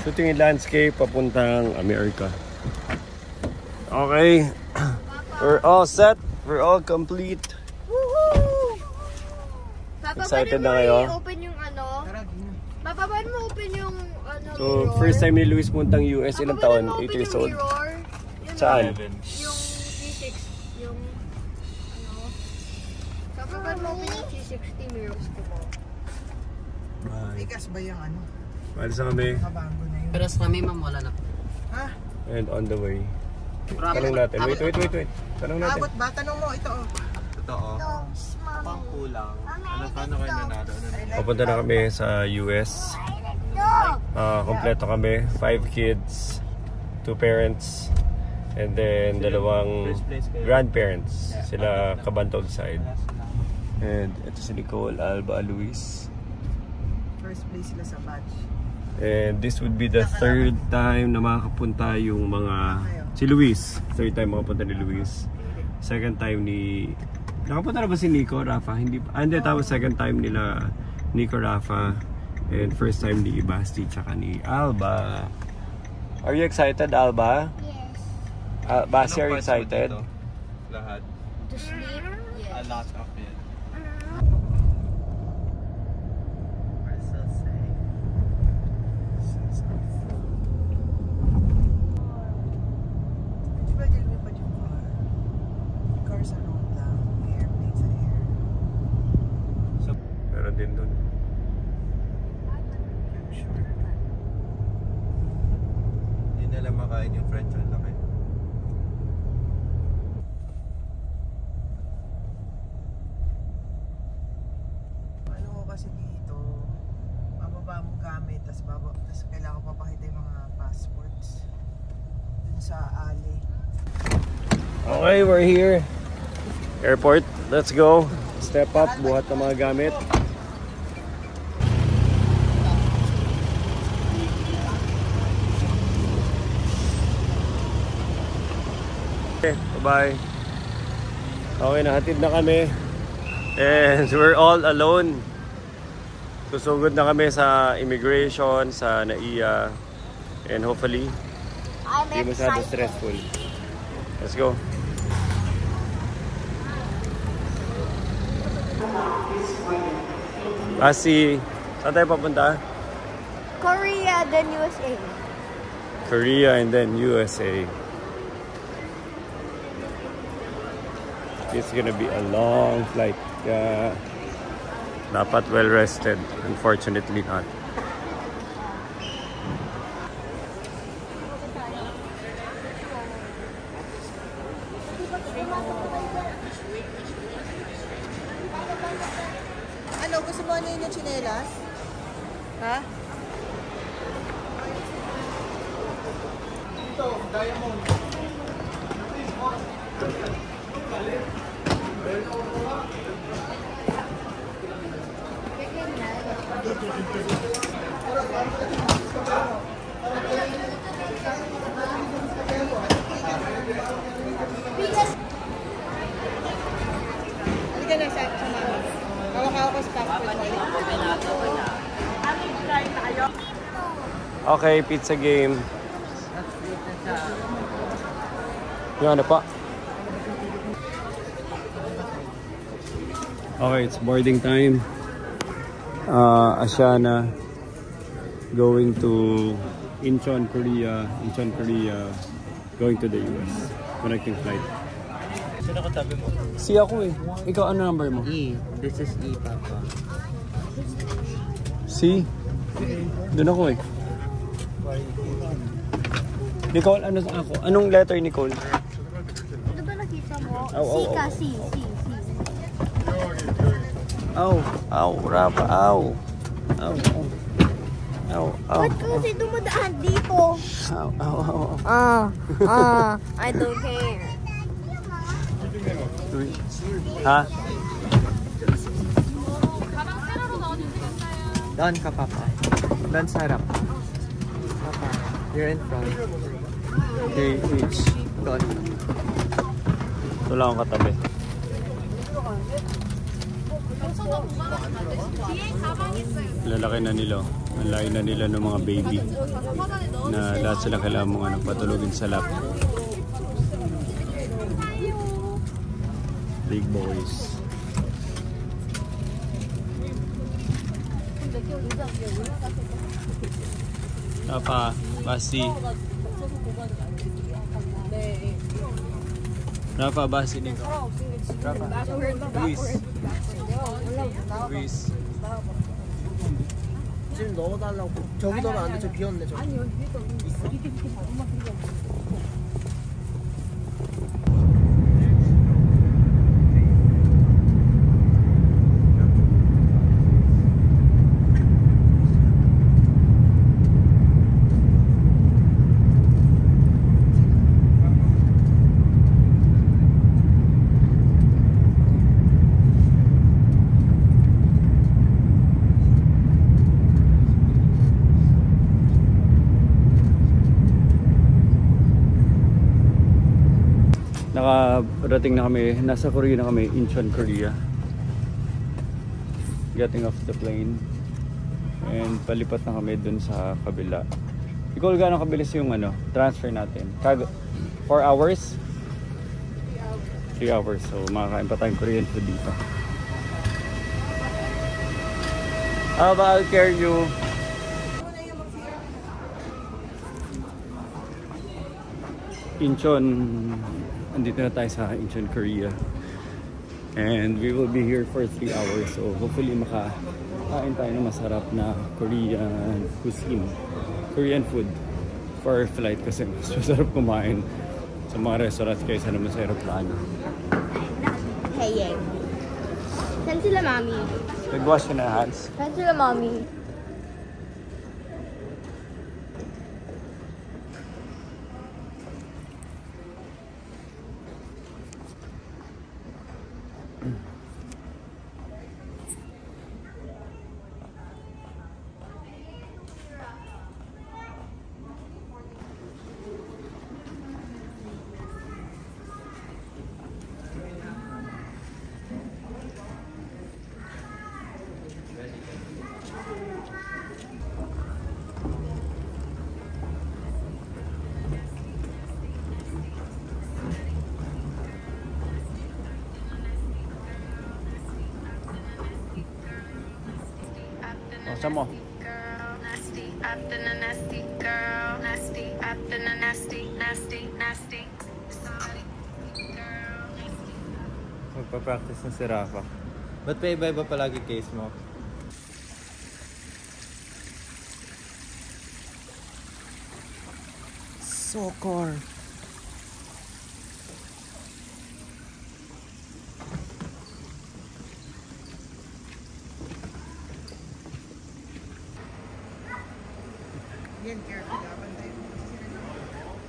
Shooting in landscape papuntang America. Okay. We're all set. We're all complete. Woohoo! Excited na kayo? Open yung ano? Papa, paano mo open yung ano? So, mirror? first time ni Luis puntang US, ilang taon? 8 years old. Saan? Yung C60, yung ano? Papa, paano mo open yung C60 mirrors ko mo? Ikas ba yung ano? Malis na kami. Kabago na yun. Pero sa kami, ma'am, wala na. Ha? And on the way. Tanong natin. Wait. Tanong natin. Abot ba? Tanong mo, ito oh. Totoo. Pang kulang. Paano kayo nanalo? Papunta na kami sa US. Kompleto kami. 5 kids, 2 parents, and then dalawang grandparents. Sila Kabantog side. And ito si Nicole, Alba, Luis. First place sila sa batch. And this would be the 3rd time na makakapunta yung mga... Si Luis. 3rd time makapunta ni Luis. 2nd time ni... Nakapunta na ba si Nico, Rafa? Hindi pa. Hindi, tapos 2nd time nila Nico, Rafa. And 1st time ni Basti tsaka ni Alba. Are you excited, Alba? Yes. Basti, are you excited? Lahat. To sleep? Yes. A lot of it. Di ba dyan lumipad yung car? Yung car sa road lang. May airplane sa air. Meron din dun. I'm sure. Hindi nila makain yung French on laki. Ano ko kasi dito, mababa mo gamit, tas kailangan ko papakita yung mga passports dun sa alley. Okay, we're here. Airport. Let's go. Step up, buhat ng mga gamit. Okay, bye-bye. Okay, nahatid na kami. And we're all alone. Susugod na kami sa immigration, sa NAIA. And hopefully, hindi masyado stressful. Let's go. Saan tayo papunta? Korea, then USA. Korea and then USA. It's gonna be a long flight. Dapat well rested. Unfortunately not. Ano, gusto mo ano yun yung tsinelas? Ha? Ito, diamond. Halika na sa mama. Hawak-hawak ko sa passport mo. Okay, pizza game. Yung ano pa? Okay, it's boarding time. Asiana going to Incheon, Korea. Going to the US. Connecting flight. Sino katabi mo? Si ako eh. Ikaw ano number mo? E. This is E, Papa. Si? Doon ako eh. Nicole, ano ako? Anong letter, Nicole? Ano ba nakita mo? Aw, aw, C ka, aw. C. Aw, aw, Rafa, aw. Aw, aw. Aw, aw. Ba't kasi dumadaan dito? Aw, aw, aw. I don't care. Ha? Doon ka, Papa. Doon sa harap. Papa, you're in front. Okay, H. Doon. Ito lang ang katabi. Lalaki na nila. Ang laki na nila ng mga baby. Na lahat sila kailangan mong patulogin sa lap. Big boys. Rafa, Basi. Rafa, Basi nito. Rafa. Luis. Luis. 지금 넣어달라고. 저기더는 안 돼. 저 비었네. 저기. Nakarating na kami, nasa Korea na kami, Incheon, Korea. Getting off the plane. And palipat na kami dun sa kabila. Ikaw, gano'ng kabilis yung transfer natin? 4 hours? 3 hours. So makakain pa tayong Korean food dito. I'll carry you. Incheon. Andito na tayo sa Incheon, Korea. And we will be here for 3 hours. So hopefully makakain tayo ng masarap na Korean cuisine. Korean food for our flight kasi mas masarap kumain sa mga restaurants kaysa naman sa aeroplano. Hey, saan sila mami? Nag-wash na hands. Saan sila mami? Saan mo? Magpa-practice na si Rafa. Ba't pa iba-iba palagi case mo? Soccer.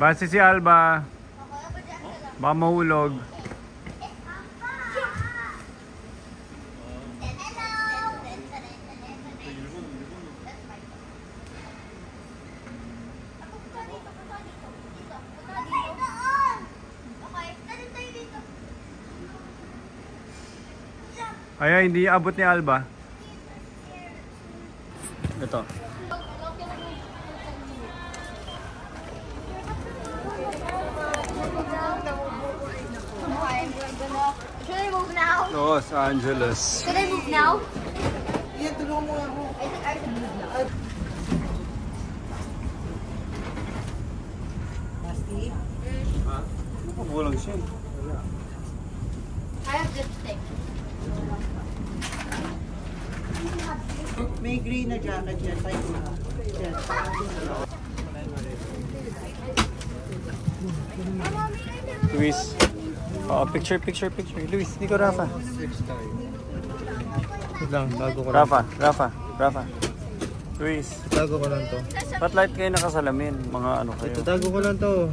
Base si Alba. Baka mahulog. Ay, hindi abot ni Alba. Ito. Should I move now? Los Angeles. Should I move now? Iyan, tulungan mo ako. I think I should move now. Nasty? Walang siya. I have this stick. May green na jacket dyan. Tayo na. Dyan. Luis. Oh, picture. Luis, hindi ko Rafa. Wait lang, tago ko lang. Rafa. Luis. Tago ko lang to. Spotlight kayo nakasalamin. Mga ano kayo. Tago ko lang to.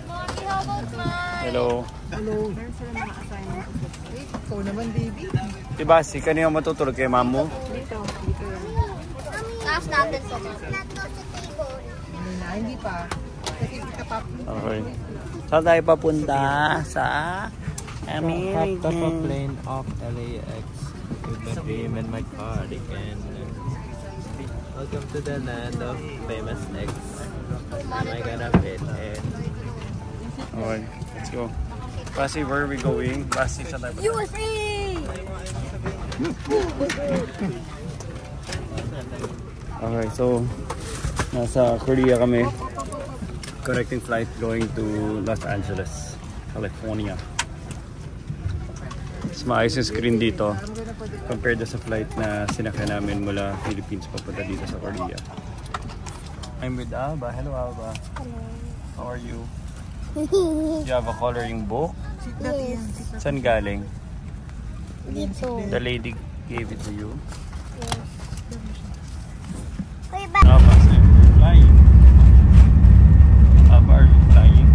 Mommy, how about mine? Hello. Hello. Ikaw naman, baby. Diba, si kanina matutulog kay mamu? Taas natin to. Hindi pa. Kasi kita pa. Okay. Saan tayo papunta? Sa Hopped off a plane off LAX with my dream and my cardigan. Welcome to the land of famous eggs. Am I gonna fit in? Okay, let's go. Basi, where are we going? Basi, saan tayo? USA! Okay, so nasa Korea kami. Connecting flight going to Los Angeles, California. Mas maayos yung screen dito compared sa flight na sinakyan namin mula Philippines papunta dito sa Korea. I'm with Alba. Hello, Alba. Hello. How are you? You have a coloring book? Saan galing? Dito. The lady gave it to you? Uy, ba? Alba, so you're flying. Alba, are you flying?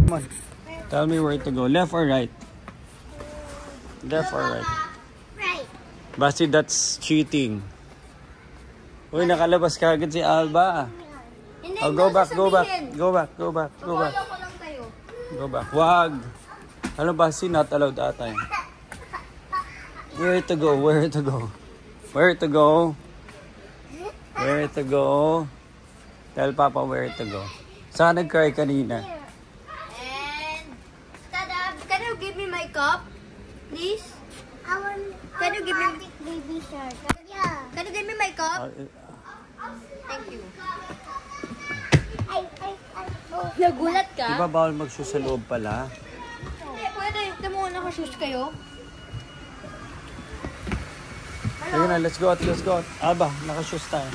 Come on. Tell me where to go. Left or right? Left or right? Right. Basti, that's cheating. Uy, nakalabas ka agad si Alba. Hindi, Oh, go back, go back, sasabihin. go back, go back, go back. Follow ko lang kayo. Go back. Wag. Ano ba? Not allowed ata yun. Where to go? Where to go? Where to go? Where to go? Tell Papa where to go. Saan nag-cry kanina? And, Tada, can you give me my cup? Please? Can you give me baby shark? Yeah. Can you give me my cup? Thank you. Nagulat ka? Di ba bawal mag-shoes sa loob pala? Hindi, pwede. Ito mo, nakashoes kayo. Ayun na, let's go out, let's go out. Alba, naka-shoes tayo.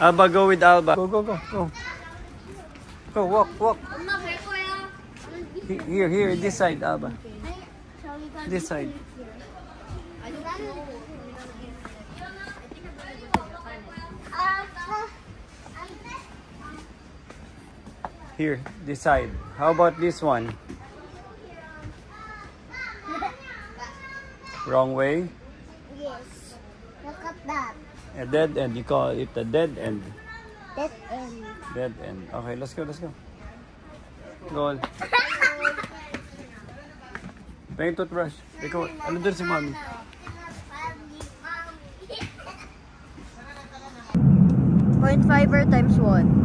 Alba, go with Alba. Go, go, go, go. Go, walk, walk. Here, here, this side, Alba. This side. Here, this side. How about this one? Wrong way? Yes. Look at that. A dead end. You call it a dead end. That end. Dead end. Okay, let's go, let's go. Go on. Pahing toothbrush. Ikaw, ano doon si Mommy? 0.5 times 1.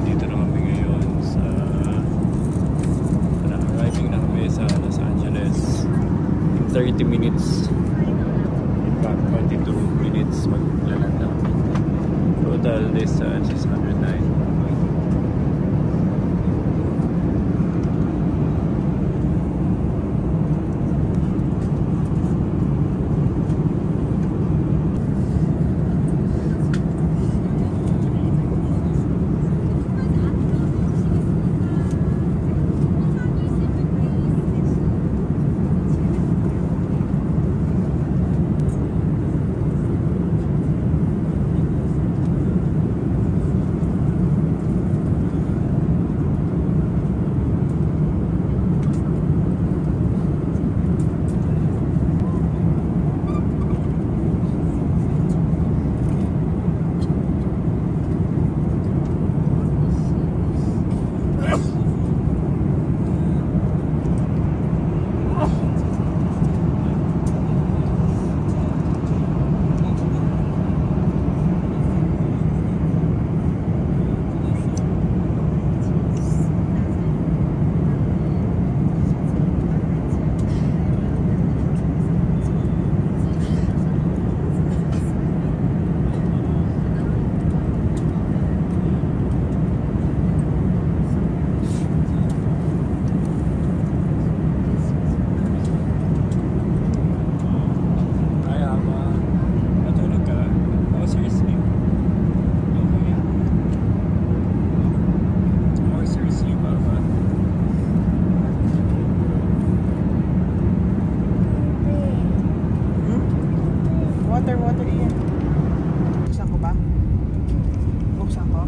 Dito na kami ngayon sa arriving na kami sa Los Angeles in 30 minutes. In fact, 22 minutes maglalanda kami. Total distance is 109. Water yan. Buksan ko ba? Buksan ko?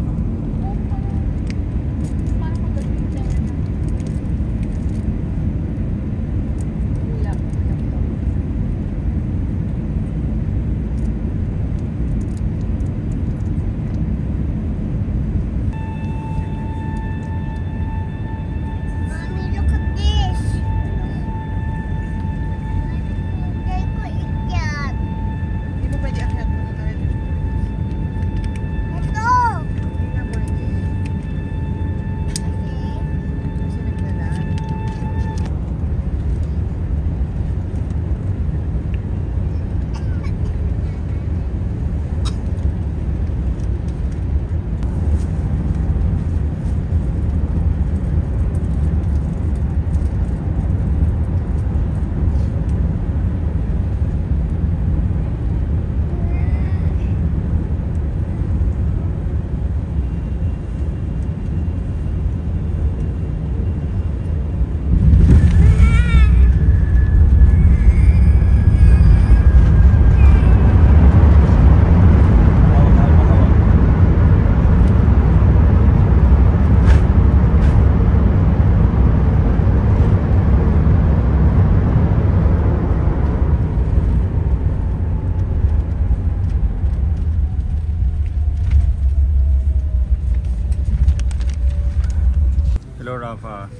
Hello, Rafa.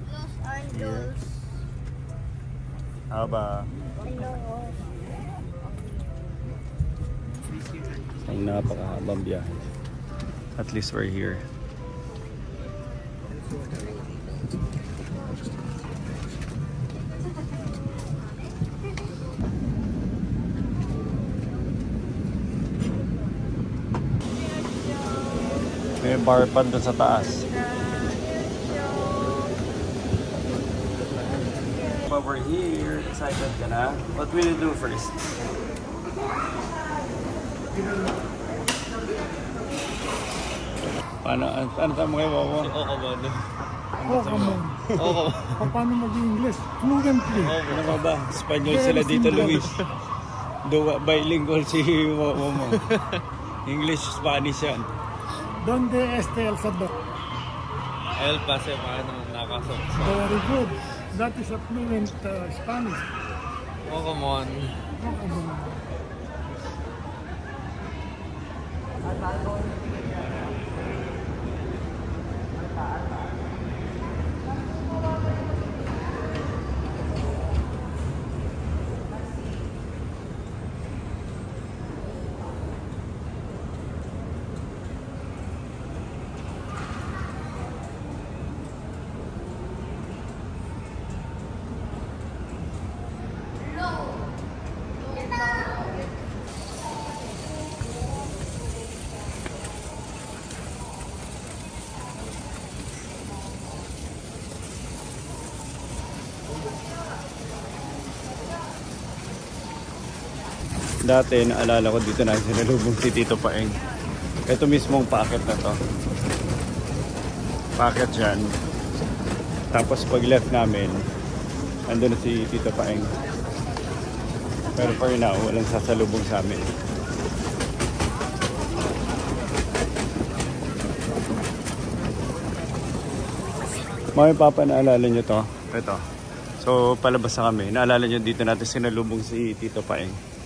Los Angeles. Haba. Ang napakahabang biyahe. At least we're here. May bar pa doon sa taas. Over here, excited ka na? What will you do first? Ano tama kayo mo? Si Okamon. Okamon. Paano mag-English? Fluently. Ano ka ba? Espanyol sila dito, Luis. Bilingual si Momo. English, Spanish yan. Donde este El Sadok? El Pase, paano nakasok? Very good. That is a fluent Spanish. Okamon. Okamon. Dati, naalala ko dito na sinalubong si Tito Paeng. Ito mismong packet na to. Packet yan. Tapos pag left namin, andun na si Tito Paeng. Pero for now, walang sasalubong sa amin. Mami, Papa, naalala nyo to? Ito. So, palabas na kami. Naalala nyo dito natin sinalubong si Tito Paeng.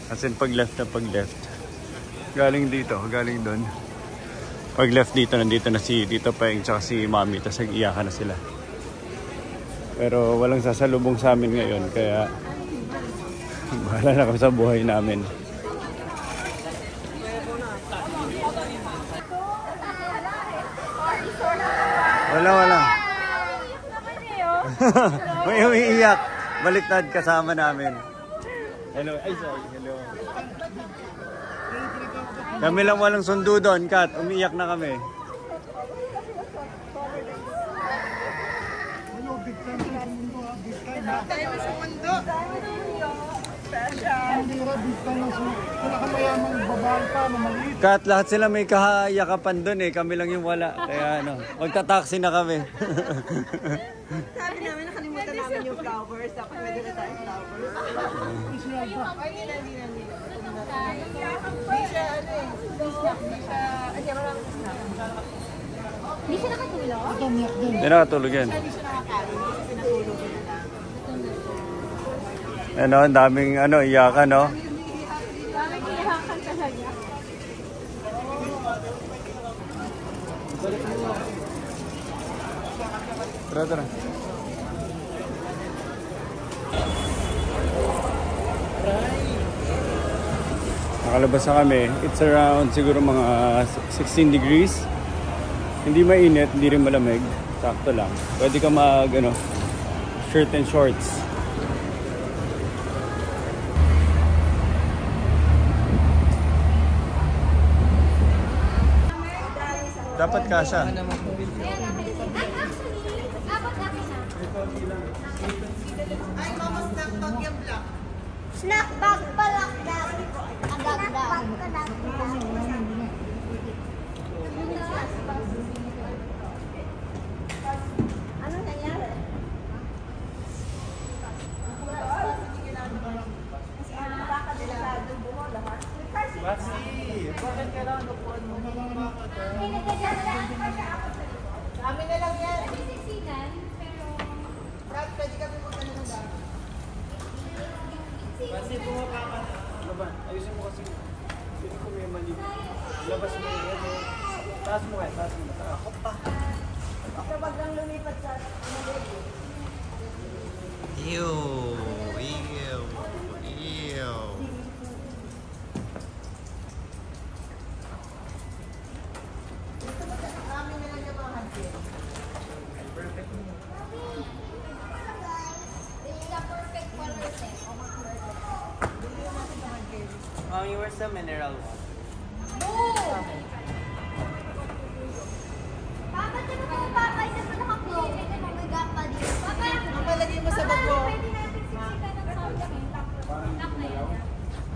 As in, pag left na pag left. Galing dito, galing doon. Pag left dito, nandito na si Tito Paeng tsaka si Mami. Tapos nag-iyakan na sila. Pero walang sasalubong sa amin ngayon. Kaya bahala na kami sa buhay namin. Wala. May umiiyak. Baliktad kasama namin. Hello. Ay, sorry. Hello. Kami lang walang sundo doon, Kat. Umiiyak na kami. Big time sa mundo. Kahit lahat sila may kahayakapan doon eh, kami lang yung wala. Kaya ano, magta-taxi na kami. Sabi namin, nakalimutan namin yung flowers. Dapat pwede na tayo flowers. Ay, hindi na. Hindi siya, ano eh. Hindi siya maraming snack. Hindi siya nakatulog? Hindi nakatulog yan. Hindi siya nakakain. Hindi siya pinatulog. Ano, ang daming ano, iyakan, no? Daming iyakan talaga. Tara. Nakalabas na kami. It's around siguro mga 16 degrees. Hindi mainit, hindi rin malamig. Sakto lang. Pwede ka mag, ano, shirt and shorts. Dapat kasha. Ay, mama, snack bag yung black. Snack bag pala. Ang ganda. Ano nangyari? Bakit kailangan upuan mo? Kami na lang yan. Dad, pwede kami magkano ng dad. Kasi bumaba ka na. Laban, ayusin mo kasi. Sino ko may mali. Labas mo yan. Taas mo eh, taas mo. Ako pa. Ako baglang lumipat sa Ew. kami na lang yung mga handpin. Mommy, where's the mineral water? Papa, di ba kung papay na naka-close? May gap pa dito. Papa, Ang palagay mo sa bag mo. pwede natin siksikan ng sound eh. Lock na yan.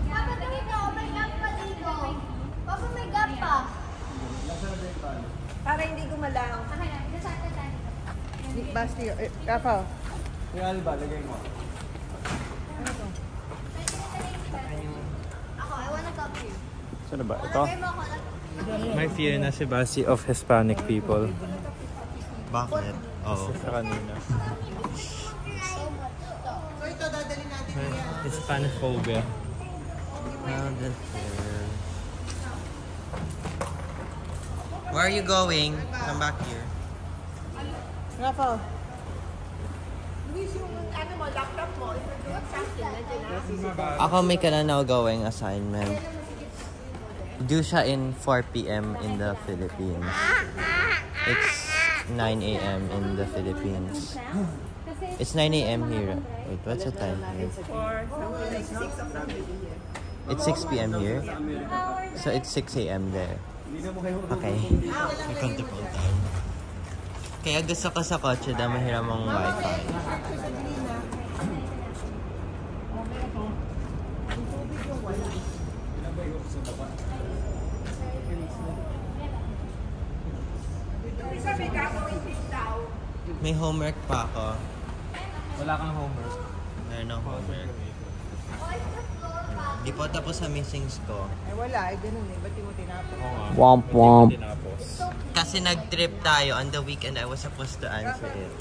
Papa, tingin ko, may gap pa dito. Papa, may gap pa. Para hindi gumalaw. Okay na, nasaan na tayo? Basti, Rafa. Yung alba, lagay mo. Ako, I wanna come here. Saan ba? Ito? Lagay mo ako. My fear na si Basi of Hispanic people. Bakit? Oo. Sa kanina. So ito, dadalhin natin yan. Hispanophobia. Where are you going? Come back here. Rafa. Luis, yung ano mo, laptop mo, something, nandiyan na. Ako may now going assignment. Due siya in 4 p.m. in the Philippines. It's 9 a.m. in the Philippines. It's 9 a.m. here. Wait, what's the time here? It's 6 p.m. here. So it's 6 a.m. there. Okay. Kaya gusto ko sa kotse na mahiram ang wifi. May homework pa ako. Wala kang homework. Meron ng homework. Di po tapos sa missings ko. Eh wala, eh ganun eh. Ba't di mo tinapos? Womp womp. Kasi nag-trip tayo on the weekend. I was supposed to answer it.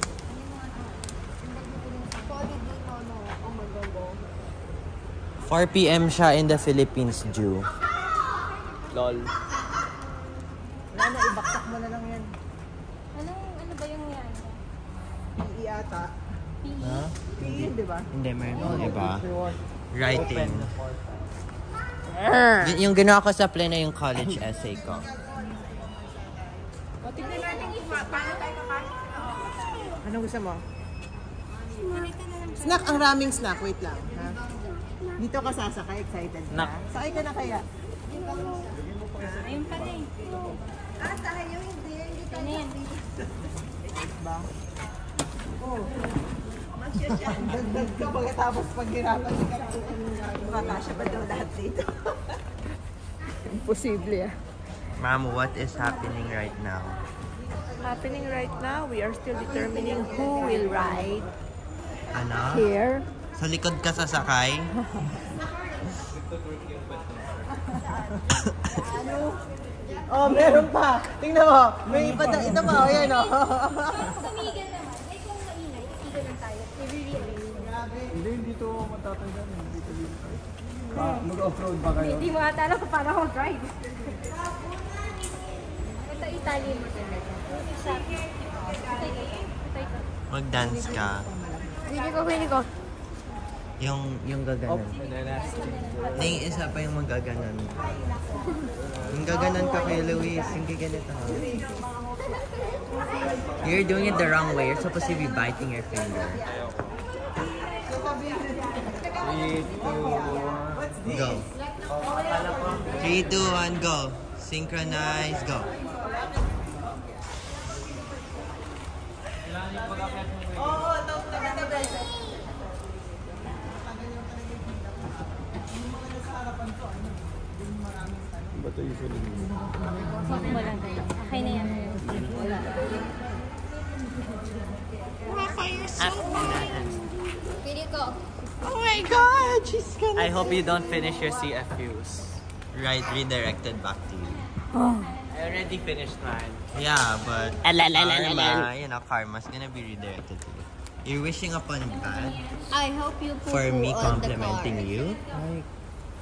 4 p.m. siya in the Philippines, Jew. LOL. Wala na, ibaksak mo na lang yan. Ano ba yung yan? PE ata. Ha? PE yun, di ba? Hindi, meron iba. Writing. Yung ginawa ko sa play na yung college essay ko. O, tignan natin paano tayo kakain. Ano gusto mo? Snack, ang raming snack. Wait lang. Ha? Dito ka sasakay, excited ka? Sakay ka na kaya? Ayun pala eh. Tayo hindi. Hindi Ano yan? ba? Oh. Dagdag ka pagkatapos paghirapan ka. Makakasya ba daw lahat dito? Imposible ah. Ma'am, what is happening right now? Happening right now, we are still determining who will ride Ano? here. Sa likod ka sasakay? Oh, meron pa. Tingnan mo. May iba ito pa. O, yan o. Tumigil naman. Eh kung maingay, tigil lang tayo. Hindi, dito matatanggal. Dito. Mag-off-road ba kayo? Hindi mo ata alam kung paano ako drive. Ito Italian mo talaga. Mag-dance ka. Hindi ko. Yung gaganon. Yung isa pa yung magaganon. Yung gaganon ka kay Luis, yung gaganito. You're doing it the wrong way. You're supposed to be biting your finger. 3, 2, 1, go. 3, 2, 1, go. Synchronize, go. Ba't ito usually? Wala tayo. Okay na yan. Wala. Pili ko. Oh my God, she's gonna. I hope you don't finish your CFUs. Right, redirected back to you. I already finished mine. Yeah, but karma, karma's gonna be redirected to you. You're wishing upon bad I hope you poo for me on the complimenting car. you.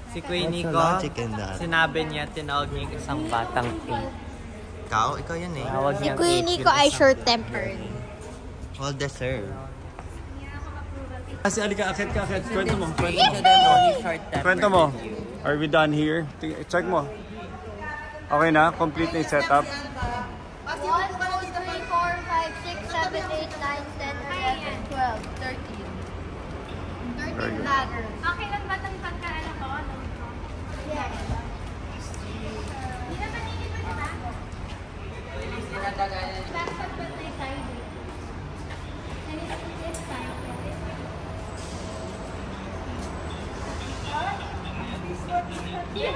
Si Queenie What's the ko, logic in that? sinabi niya, tinawag niya yung isang batang 8. Ikaw yan eh. Tawag Si niyang Queenie 8 ko yung ay isang short-tempered. Well deserved. Kasi alika, akit ka. Kwento mo. Short-tempered Kwento mo. with you. Are we done here? Check mo. Okay na? Complete na yung setup? 1, 2, 3, 4, 5, 6, 7, 8, 9, 10, 11, 12, 13. 13 vlogger. Okay lang ba itong pagkaano ko? Yes. Hindi naman nilipad na ba? Backpack ba tayo tayo?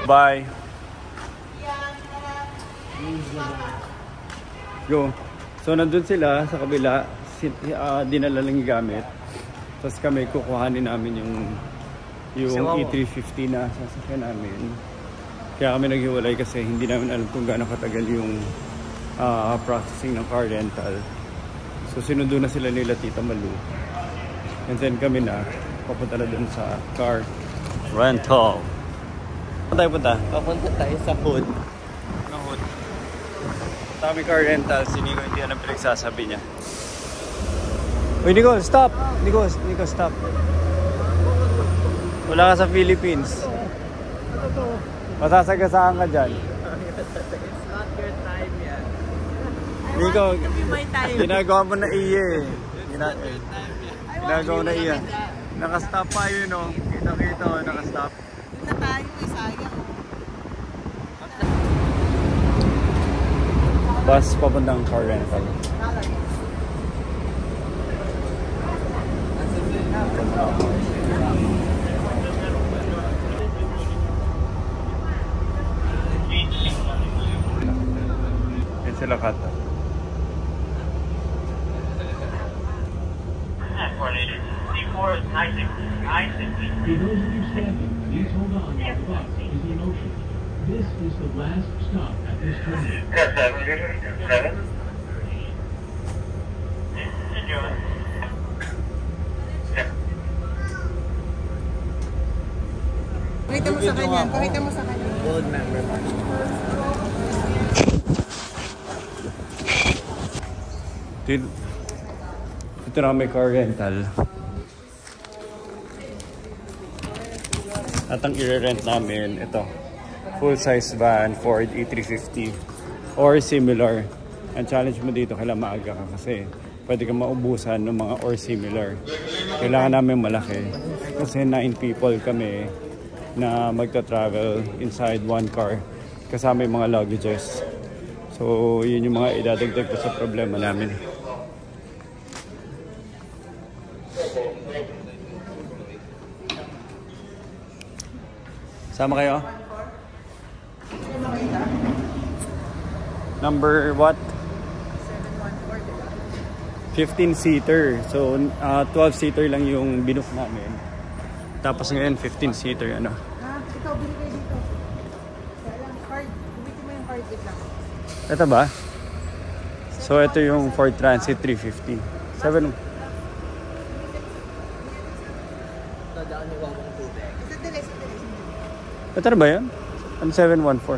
Bye. Go. So nandun sila sa kabila, dinala lang yung gamit. Tapos kami kukuhanin namin yung E350 na sasakyan namin. Kaya kami naghiwalay kasi hindi namin alam kung gaano katagal yung processing ng car rental. So sinundo na sila nila Tita Malu. And then kami na papunta na dun sa car rental. Saan tayo punta? Papunta tayo sa hood. Kami car rental, si Nico hindi alam pinagsasabi niya. Uy Nico, stop! Nico, stop. Wala ka sa Philippines. Masasagasaan ka dyan. It's not your time yet. Nico, My time. ginagawa mo na iya eh. Ginagawa na iya. Nakastop pa yun o. Kita-kita o, nakastop. Na tayo, sayang. Bus papuntang car rental. Yan sila kata. For those of you standing, please hold on. The bus is in motion. This is the last stop at this terminal. Pakita mo sa kanya. Pakita mo sa kanya. Gold member. Ito na may car rental. At ang i-rent namin, ito. Full-size van, Ford E350 or similar. Ang challenge mo dito, kailangan maaga ka kasi pwede kang maubusan ng mga or similar. Kailangan namin malaki kasi 9 people kami na magta-travel inside one car kasama yung mga luggages. So, yun yung mga idadagdag ko sa problema namin. Sama kayo? Number what? 15-seater. So, 12-seater lang yung binook namin. Tapos ngayon, 15-seater, ano. Ito, bili kayo dito. Kaya lang, card. Bumitin mo yung card lang. Ito ba? So, ito yung Ford Transit 350. 7. Ito na ba yan? Ano 714?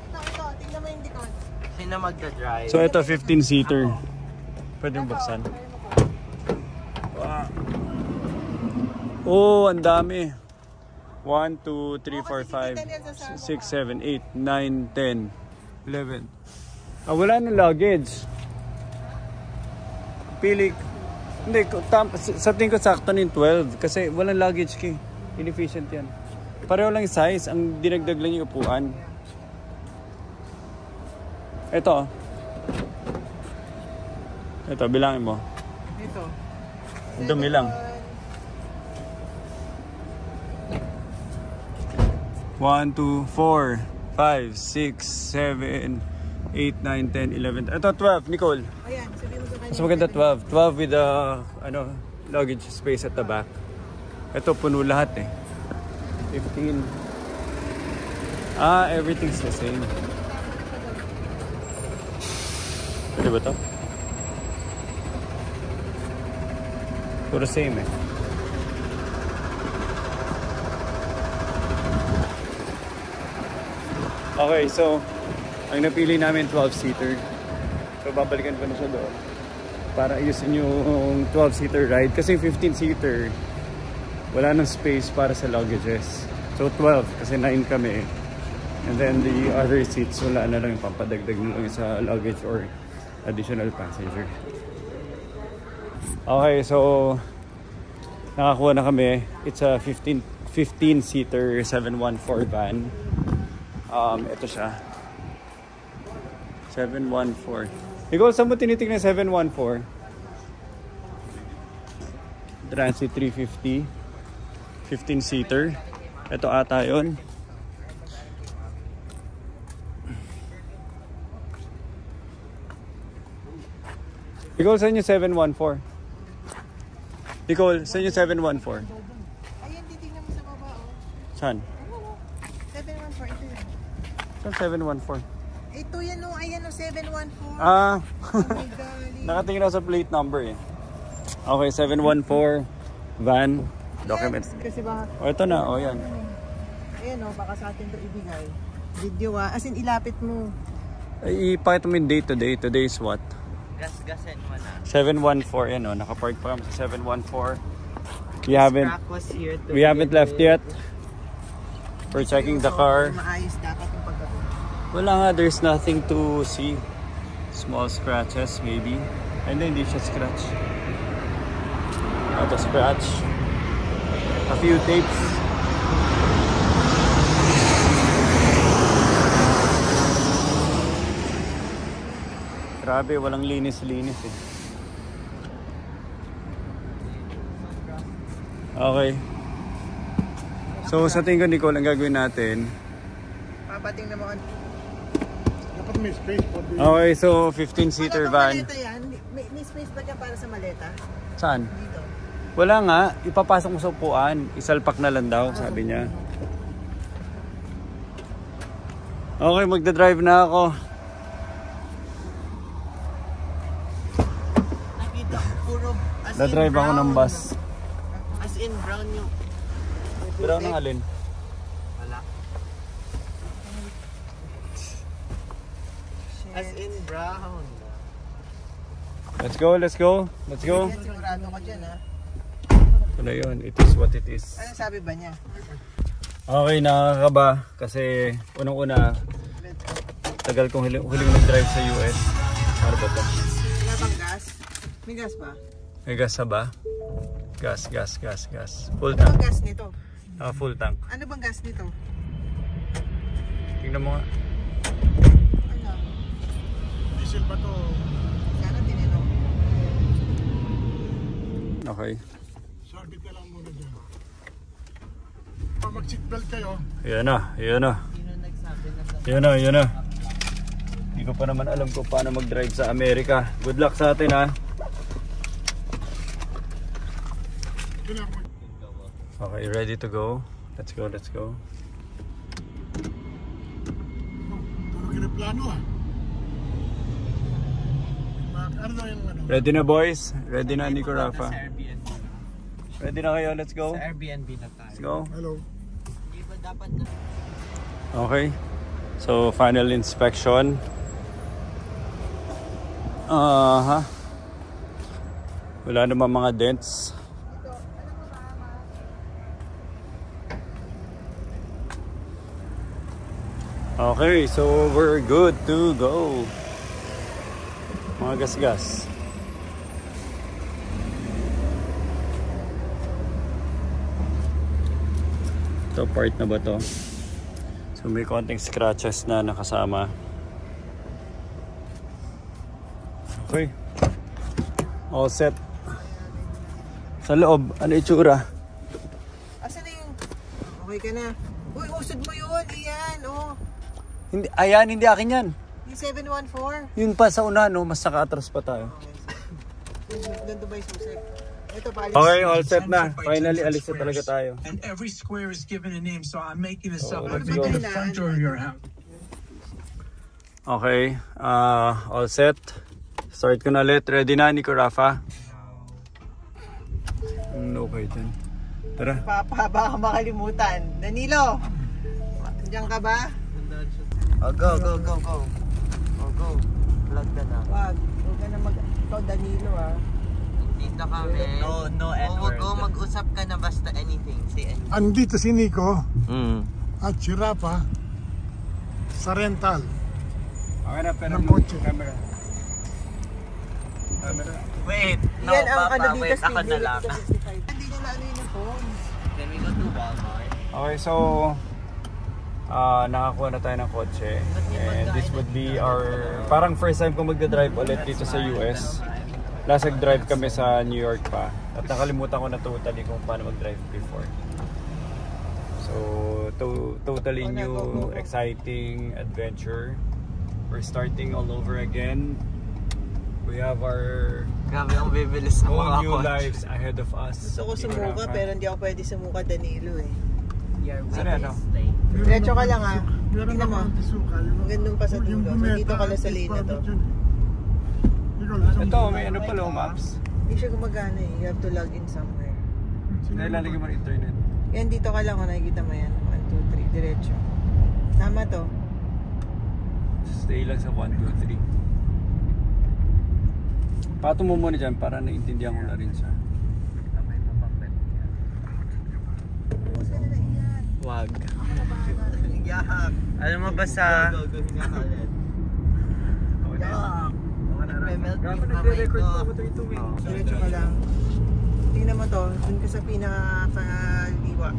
Ito, tingnan mo yung decon. Sino magdadrive? So, ito 15-seater. Pwede yung buksan. Wow. Oh, ang dami. 1, 2, 3, 4, 5, 6, 7, 8, 9, 10, 11. Ah, wala na luggage. Pili. Hindi, sa tingin ko sakto na yung 12 kasi walang luggage key. Inefficient yan. Pareho lang yung size, ang dinagdag lang yung upuan. Ito. Ito, bilangin mo. Ito. Ang dumi lang. 1, 2, 4, 5, 6, 7, 8, 9, 10, 11. Ito, 12, Nicole. Ayan, sabihin mo sa kanya. Mas maganda 12. 12 with the luggage space at the back. Ito, puno lahat eh. 15. Ah, everything's the same. Pwede ba ito? Puro same eh. Okay, so ang napili namin 12-seater. So babalikan ko na siya doon para ayusin yung 12-seater ride kasi 15-seater wala nang space para sa luggages. So 12 kasi 9 kami. And then the other seats wala na lang yung pampadagdag na lang sa luggage or additional passenger. Okay, so nakakuha na kami. It's a 15-seater 714 van. Ito siya. 714. Ikaw, saan mo tinitignan 714? Transit 350. 15-seater. Ito ata yun. Nicole, saan yung 714? Nicole, saan yung 714? Ayan, titignan mo sa baba. Oh. Saan? 714, ito yun. Saan 714? Ito yan o, ayan o, 714. Ah, Oh my God. nakatingin ako sa plate number eh. Okay, 714 van documents. Kasi baka, O, ito na. O, yan. ayan o, baka sa atin ito ibigay. Video as in ilapit mo. Ay, ipakita mo yung day to day. Today is what? Gas-gasin mo na. 714, yan o. Nakapark pa kami sa 714. We haven't left yet. We're checking the car. Maayos dapat yung pagkakuha. Wala nga, there's nothing to see. Small scratches maybe. And then hindi siya scratch. Not a scratch. A few tapes. Grabe, walang linis-linis eh. Okay. So sa tingin ko, Nicole, ang gagawin natin. Papating na mo. Okay, so 15-seater van. Maleta yan? May space ba dyan para sa maleta? Saan? Dito. Wala nga, ipapasok mo sa upuan. Isalpak na lang daw, sabi niya. Okay, magdadrive na ako. Nakita ko puro Dadrive ako ng bus. As in brown yung Brown ng alin? wala. As in brown. Let's go, let's go. Let's go. Yan, sigurado ko dyan ha. Ito na yun, it is what it is. Ano sabi ba niya? Okay, nakakaba kasi unang-una tagal kong huling nag-drive sa US. Ano ba ito? Wala bang gas? May gas ba? May gas na ba? Gas. Full Ano bang tank. gas nito? Full tank. Ano bang gas nito? Tingnan mo nga. Ano? Diesel ba to? Sana tinanong. Okay. Sabit ka lang muna dyan. Mag-seatbelt kayo. Yan na. Hindi ko pa naman alam kung paano mag-drive sa Amerika. Good luck sa atin, ha. Okay, ready to go? Let's go. Tulog yung plano, ah. Ano yung ano? Ready na, boys? Ready na, Nico, Rafa? Ready na kayo? Let's go. Sa Airbnb na tayo. Let's go. Hello. Okay. So, final inspection. Wala naman mga dents. Okay, so we're good to go. Mga gas-gas. Ito, part na ba to? So may konting scratches na nakasama. Okay. All set. Sa loob, ano itsura? Asan na yung... Okay ka na. Uy, usod mo yun. Iyan, oh. Hindi, ayan, hindi akin yan. Yung 714. Yun pa sa una, no? Mas naka-atras pa tayo. Doon ba yung susek? Ito, paalis. Okay, all set na. Finally, alis na talaga tayo. And every square is given a name, so I'm making this Oh, up. let's I'm go. making the front door of your house. Okay, all set. Start ko na ulit. Ready na, Nico, Rafa? Okay, then. Tara. Papa, baka makalimutan. Danilo! Diyan ka ba? Oh, go. Oh, go. Vlog ka na. Wag. Huwag ka na Ikaw, Danilo, ah. Dito kami. No N-word. Go, mag-usap ka na basta anything. Say anything. Andito si Nico Mm. at si Rafa sa rental. Okay na, pero Ng kotse. camera. Wait. No, Yan ang Papa. dito, Wait, ako na lang. Hindi niya na ano yung phone. Then we go to Walmart. Okay, so nakakuha na tayo ng kotse. And this would be our parang first time ko magdadrive ulit dito sa US. Last nag-drive kami sa New York pa. At nakalimutan ko na totally kung paano mag-drive before. So, totally new, exciting adventure. We're starting all over again. We have our Grabe ang bibilis ng mga whole new kotse. lives ahead of us. Gusto ko sumuka pero hindi ako pwede sumuka, Danilo, eh. Saan ano? Diretso ka lang, ah. Meron Tingnan mo. ako ang tisuka. Magandang pa sa dulo. So, dito ka lang sa lane na to. Ito, may ano pala, maps. Hindi siya gumagana, eh. You have to log in somewhere. Dahil lalagyan mo ng internet. Yan, dito ka lang, nakikita mo yan. 1, 2, 3, diretso. Tama to. Stay lang sa 1, 2, 3. Pato mo muna dyan para naintindihan ko na rin siya. Wag. Alam mo ba sa... Diretso ka lang. Tingnan mo to. Dun ka sa pinaka-liwa.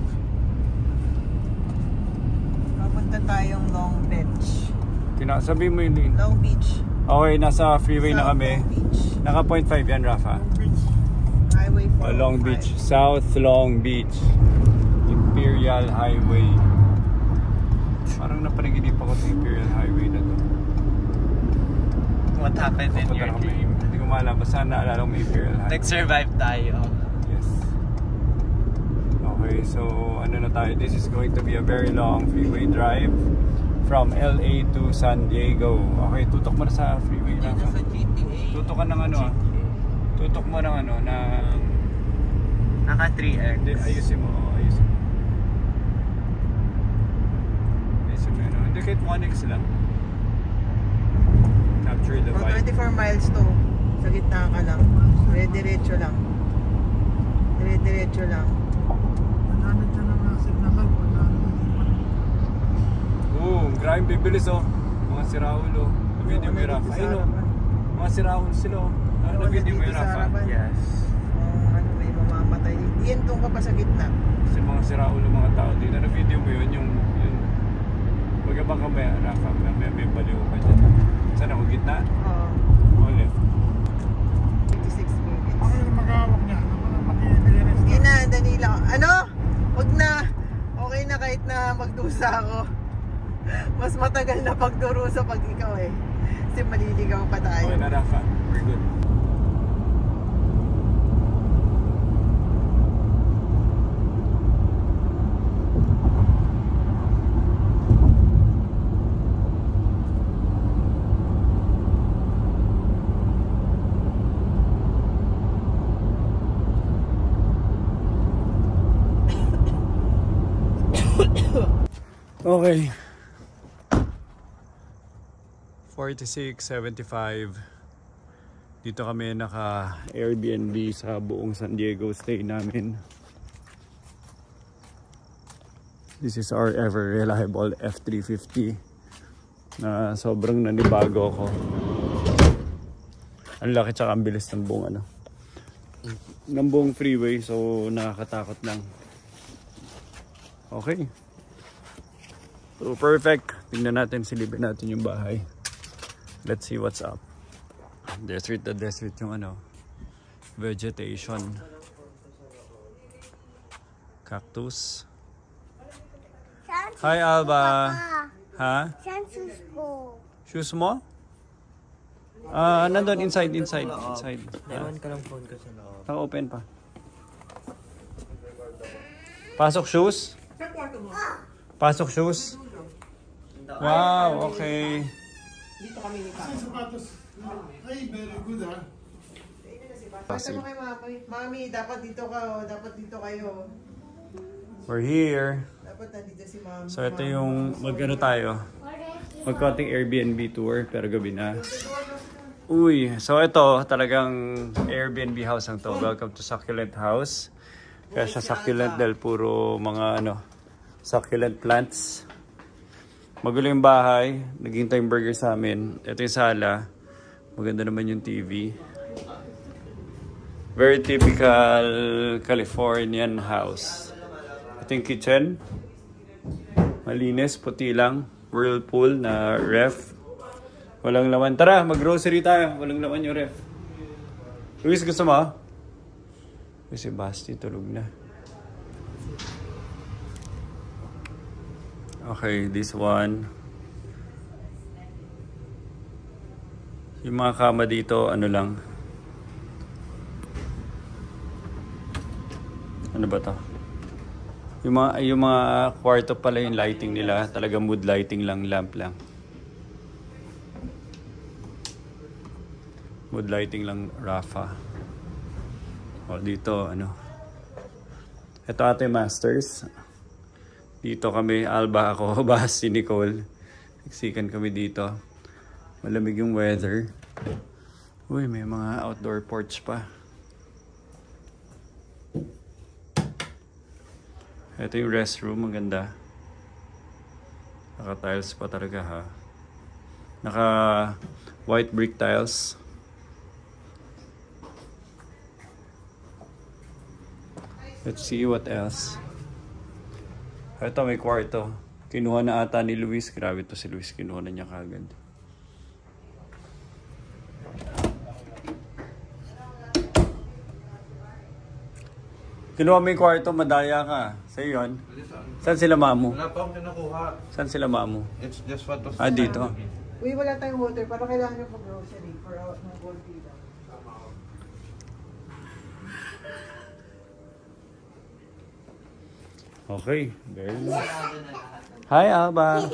Papunta tayong Long Beach. Sabi mo yung lane. Long Beach. Okay, nasa freeway na South kami. Long Beach. Naka 0.5 yan, Rafa. Highway 405. Long Beach. South Long Beach. Imperial Highway. Parang napanaginip ako sa Imperial Highway na to. What happened in your dream? Hindi ko maalam. Basta naalala ko may Imperial Highway. Nag-survive tayo. Yes. Okay, so ano na tayo? This is going to be a very long freeway drive from LA to San Diego. Okay, tutok mo na sa freeway na. Sa GTA. Tutok ka ng ano ah. Tutok mo ng ano, ng... Naka 3X. Hindi, ayusin mo. Ayusin mo. Ayusin mo yun. Hindi, kahit 1X lang. Capture the Mga vibe. 24 miles to. Sa gitna ka lang. Dire-diretso lang. Dire-diretso lang. Magamit ka ng signal. Grabe bibilis oh. Mga siraulo. Na-video mo yung Rafa. Ayun oh. Mga siraulo sila oh. Na-video mo yung Rafa. Yes. Ano, may mamamatay. Yan doon ka pa sa gitna. Kasi mga siraulo mga tao dito. Na-video mo yun yung magabang ka ba yan, Rafa? May baliw ka dyan. Saan ako? Gitna? Oo. O left? 56 minutes. Ako yung mag-aawak niya. basta ako. Mas matagal na pagdurusa pag ikaw eh. Kasi maliligaw pa tayo. Okay na, Rafa. We're good. Okay. 46.75. Dito kami naka Airbnb sa buong San Diego stay namin. This is our ever reliable F350 na sobrang nanibago ko. Ang laki tsaka ang bilis ng buong ng buong freeway, so nakakatakot lang. Okay. So perfect. Tingnan natin, silipin natin yung bahay. Let's see what's up. Desert na desert yung vegetation. Cactus. Hi Alba. Ha? Saan shoes ko? Shoes mo? Nandun inside. Ewan ka lang phone ko sa loob. Naka-open pa. Pasok shoes? Pasok shoes? Wow, okay. Dito kami ni Papa. Sapatos. Ay, very good ha. Sabi mo kay Mami, dapat dito ka, dapat dito kayo. We're here. Dapat nandito si Mami. So ito yung tayo. Magkonting Airbnb tour pero gabi na. Uy, so ito talagang Airbnb house ang to. Welcome to Succulent House. Kaya siya succulent dahil puro mga succulent plants. Magulo yung bahay. Naging time burger sa amin. Ito yung sala. Maganda naman yung TV. Very typical Californian house. Ito yung kitchen. Malinis, puti lang. Whirlpool na ref. Walang laman. Tara, mag-grocery tayo. Walang laman yung ref. Luis, gusto mo? Si Basti tulog na. Okay, this one. Yung mga kama dito, lang. Ano ba to? Yung mga kwarto pala yung lighting nila. Talaga mood lighting lang, lamp lang. Mood lighting lang, Rafa. O, dito, Ito ate masters. Dito kami, Alba ako, Bas, si Nicole. Siksikan kami dito. Malamig yung weather. Uy, may mga outdoor porch pa. Ito yung restroom, maganda. Naka-tiles pa talaga ha. Naka-white brick tiles. Let's see what else. Ito may kwarto. Kinuha na ata ni Luis. Grabe to si Luis. Kinuha na niya kagad. Kinuha mo yung kwarto. Madaya ka. Sa'yo yun. Saan sila mamu? Wala pa akong kinukuha. Saan sila mamu? It's just what was Dito. Uy, wala tayong water. Parang kailangan nyo grocery for mga gold dito. Okay. Very nice. Hi, Alba.